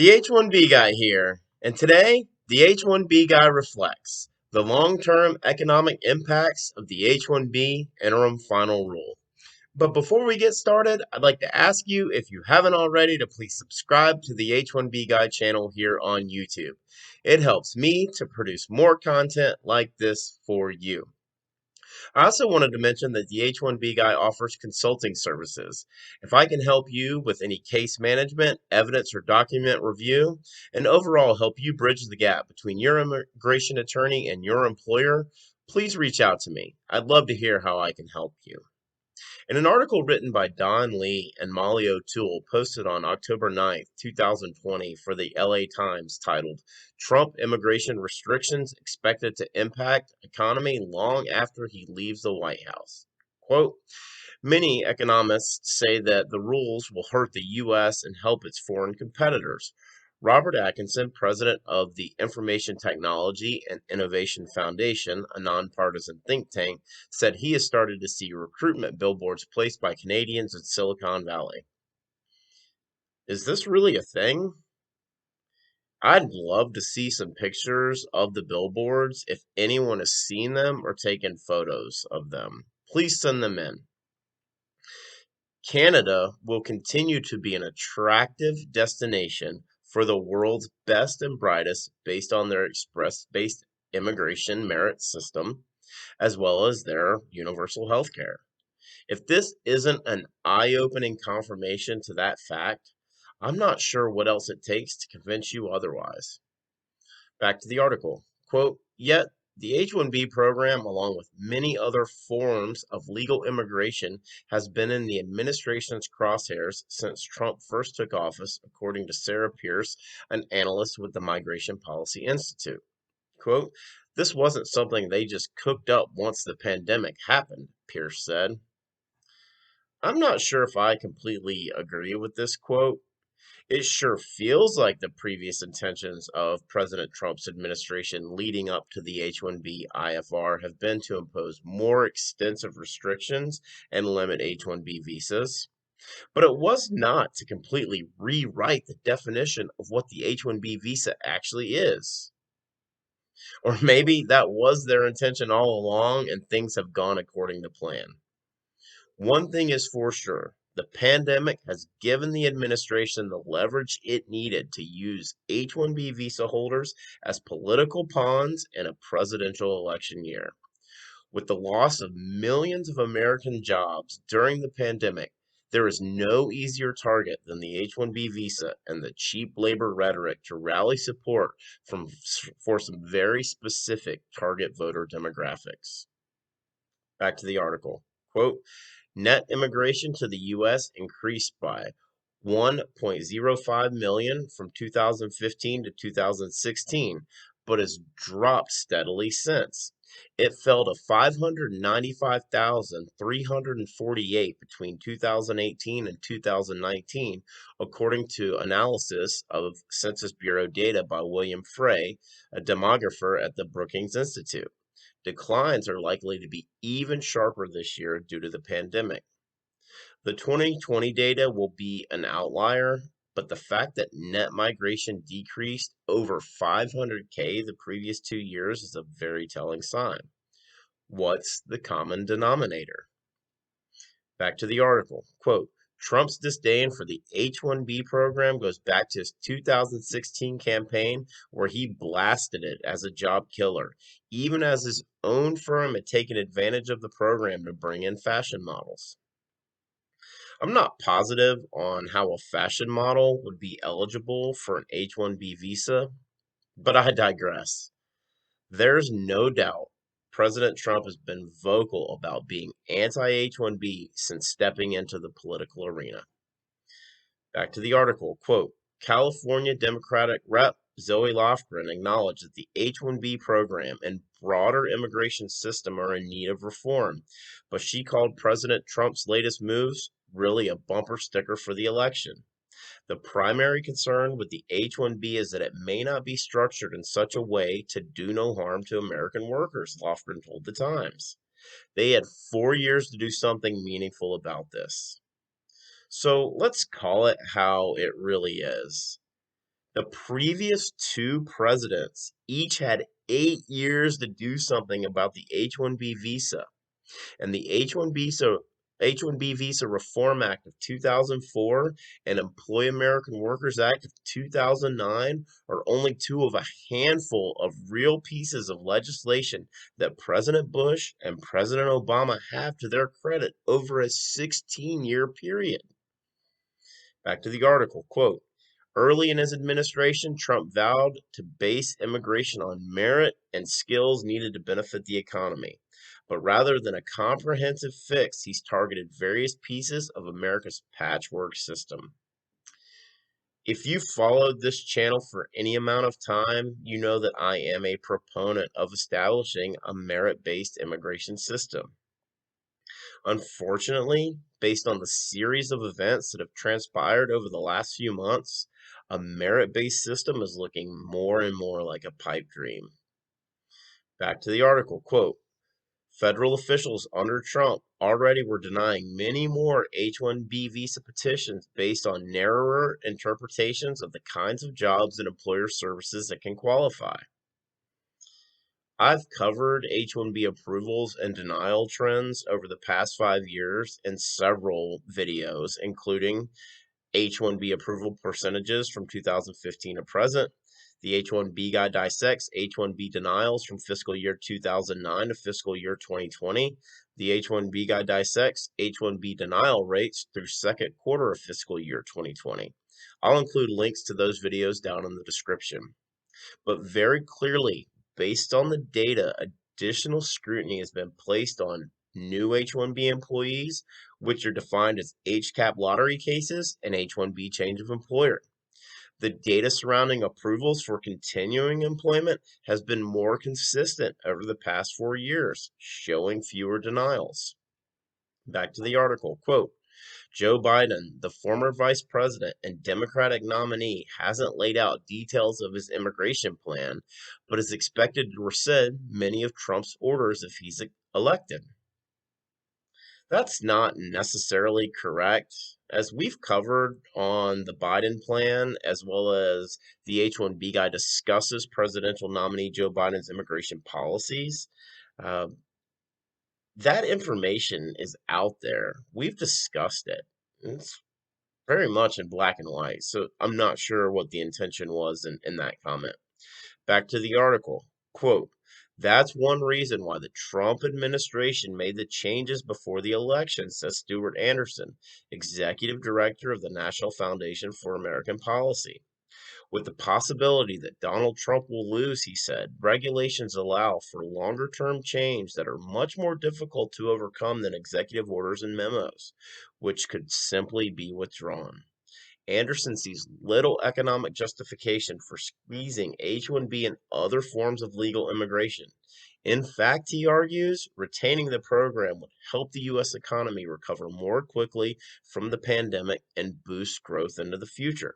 The H1B Guy here, and today the H1B Guy reflects the long-term economic impacts of the H1B Interim Final Rule. But before we get started, I'd like to ask you, if you haven't already, to please subscribe to the H1B Guy channel here on YouTube. It helps me to produce more content like this for you. I also wanted to mention that the H1B Guy offers consulting services. If I can help you with any case management, evidence or document review, and overall help you bridge the gap between your immigration attorney and your employer, please reach out to me. I'd love to hear how I can help you. In an article written by Don Lee and Molly O'Toole posted on October 9th, 2020 for the LA Times titled, Trump Immigration Restrictions Expected to Impact Economy Long After He Leaves the White House. Quote, many economists say that the rules will hurt the U.S. and help its foreign competitors. Robert Atkinson, president of the Information Technology and Innovation Foundation, a nonpartisan think tank, said he has started to see recruitment billboards placed by Canadians in Silicon Valley. Is this really a thing? I'd love to see some pictures of the billboards. If anyone has seen them or taken photos of them, please send them in. Canada will continue to be an attractive destination for the world's best and brightest based on their express-based immigration merit system, as well as their universal health care. If this isn't an eye-opening confirmation to that fact, I'm not sure what else it takes to convince you otherwise. Back to the article. Quote, yet the H-1B program, along with many other forms of legal immigration, has been in the administration's crosshairs since Trump first took office, according to Sarah Pierce, an analyst with the Migration Policy Institute. Quote, this wasn't something they just cooked up once the pandemic happened, Pierce said. I'm not sure if I completely agree with this quote. It sure feels like the previous intentions of President Trump's administration leading up to the H-1B IFR have been to impose more extensive restrictions and limit H-1B visas. But it was not to completely rewrite the definition of what the H-1B visa actually is. Or maybe that was their intention all along and things have gone according to plan. One thing is for sure. The pandemic has given the administration the leverage it needed to use H-1B visa holders as political pawns in a presidential election year. With the loss of millions of American jobs during the pandemic, there is no easier target than the H-1B visa and the cheap labor rhetoric to rally support for some very specific target voter demographics. Back to the article. Quote, net immigration to the U.S. increased by 1.05 million from 2015 to 2016, but has dropped steadily since. It fell to 595,348 between 2018 and 2019, according to analysis of Census Bureau data by William Frey, a demographer at the Brookings Institute. Declines are likely to be even sharper this year due to the pandemic. The 2020 data will be an outlier, but the fact that net migration decreased over 500K the previous 2 years is a very telling sign. What's the common denominator? Back to the article. Quote, Trump's disdain for the H-1B program goes back to his 2016 campaign where he blasted it as a job killer, even as his own firm had taken advantage of the program to bring in fashion models. I'm not positive on how a fashion model would be eligible for an H-1B visa, but I digress. There's no doubt President Trump has been vocal about being anti-H-1B since stepping into the political arena. Back to the article. Quote, California Democratic Rep. Zoe Lofgren acknowledged that the H-1B program and broader immigration system are in need of reform, but she called President Trump's latest moves really a bumper sticker for the election. The primary concern with the H-1B is that it may not be structured in such a way to do no harm to American workers, Lofgren told the Times. They had 4 years to do something meaningful about this. So let's call it how it really is. The previous two presidents each had 8 years to do something about the H-1B visa, and the H-1B Visa Reform Act of 2004 and Employ American Workers Act of 2009 are only two of a handful of real pieces of legislation that President Bush and President Obama have to their credit over a 16-year period. Back to the article, quote, early in his administration, Trump vowed to base immigration on merit and skills needed to benefit the economy. But rather than a comprehensive fix, he's targeted various pieces of America's patchwork system. If you followed this channel for any amount of time, you know that I am a proponent of establishing a merit-based immigration system. Unfortunately, based on the series of events that have transpired over the last few months, a merit-based system is looking more and more like a pipe dream. Back to the article, quote, federal officials under Trump already were denying many more H-1B visa petitions based on narrower interpretations of the kinds of jobs and employer services that can qualify. I've covered H-1B approvals and denial trends over the past 5 years in several videos, including H-1B approval percentages from 2015 to present. The H-1B Guy dissects H-1B denials from fiscal year 2009 to fiscal year 2020. The H-1B Guy dissects H-1B denial rates through second quarter of fiscal year 2020. I'll include links to those videos down in the description. But very clearly, based on the data, additional scrutiny has been placed on new H-1B employees, which are defined as HCAP lottery cases and H-1B change of employer. The data surrounding approvals for continuing employment has been more consistent over the past 4 years, showing fewer denials. Back to the article, quote, Joe Biden, the former vice president and Democratic nominee, hasn't laid out details of his immigration plan, but is expected to rescind many of Trump's orders if he's elected. That's not necessarily correct. As we've covered on the Biden plan, as well as the H-1B Guy discusses presidential nominee Joe Biden's immigration policies, uh, that information is out there. We've discussed it. It's very much in black and white, so I'm not sure what the intention was in that comment. Back to the article. Quote, that's one reason why the Trump administration made the changes before the election, says Stuart Anderson, executive director of the National Foundation for American Policy. With the possibility that Donald Trump will lose, he said, regulations allow for longer term change that are much more difficult to overcome than executive orders and memos, which could simply be withdrawn. Anderson sees little economic justification for squeezing H-1B and other forms of legal immigration. In fact, he argues, retaining the program would help the U.S. economy recover more quickly from the pandemic and boost growth into the future.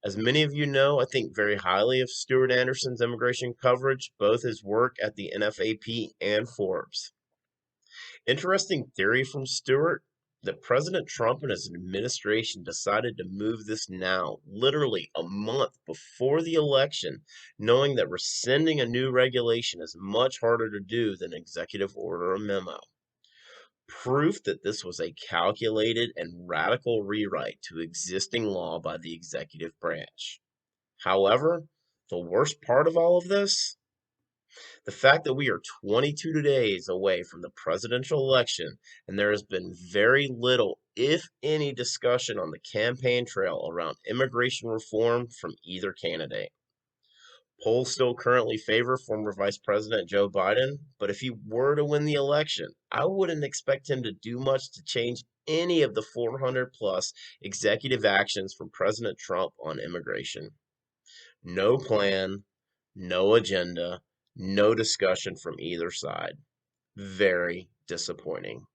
As many of you know, I think very highly of Stuart Anderson's immigration coverage, both his work at the NFAP and Forbes. Interesting theory from Stuart that President Trump and his administration decided to move this now, literally a month before the election, knowing that rescinding a new regulation is much harder to do than executive order or memo. Proof that this was a calculated and radical rewrite to existing law by the executive branch. However, the worst part of all of this, the fact that we are 22 days away from the presidential election and there has been very little, if any, discussion on the campaign trail around immigration reform from either candidate. Polls still currently favor former Vice President Joe Biden, but if he were to win the election, I wouldn't expect him to do much to change any of the 400 plus executive actions from President Trump on immigration. No plan, no agenda, no discussion from either side. Very disappointing.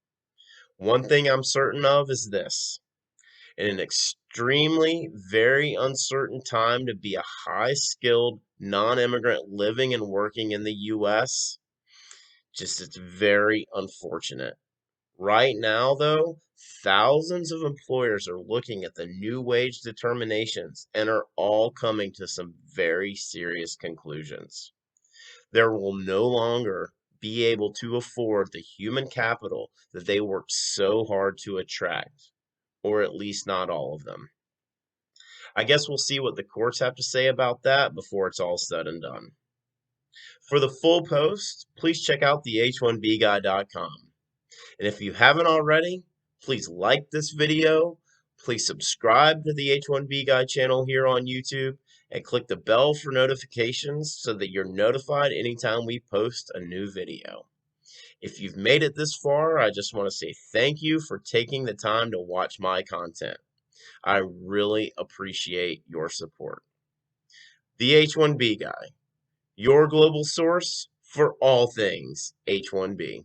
One thing I'm certain of is this. In an extremely, very uncertain time to be a high-skilled non-immigrant living and working in the U.S., just it's very unfortunate. Right now, though, thousands of employers are looking at the new wage determinations and are all coming to some very serious conclusions. There will no longer be able to afford the human capital that they worked so hard to attract, or at least not all of them. I guess we'll see what the courts have to say about that before it's all said and done. For the full post, please check out the H1BGuy.com. And if you haven't already, please like this video, please subscribe to the H1B Guy channel here on YouTube, and click the bell for notifications so that you're notified anytime we post a new video. If you've made it this far, I just want to say thank you for taking the time to watch my content. I really appreciate your support. The H1B Guy, your global source for all things H1B.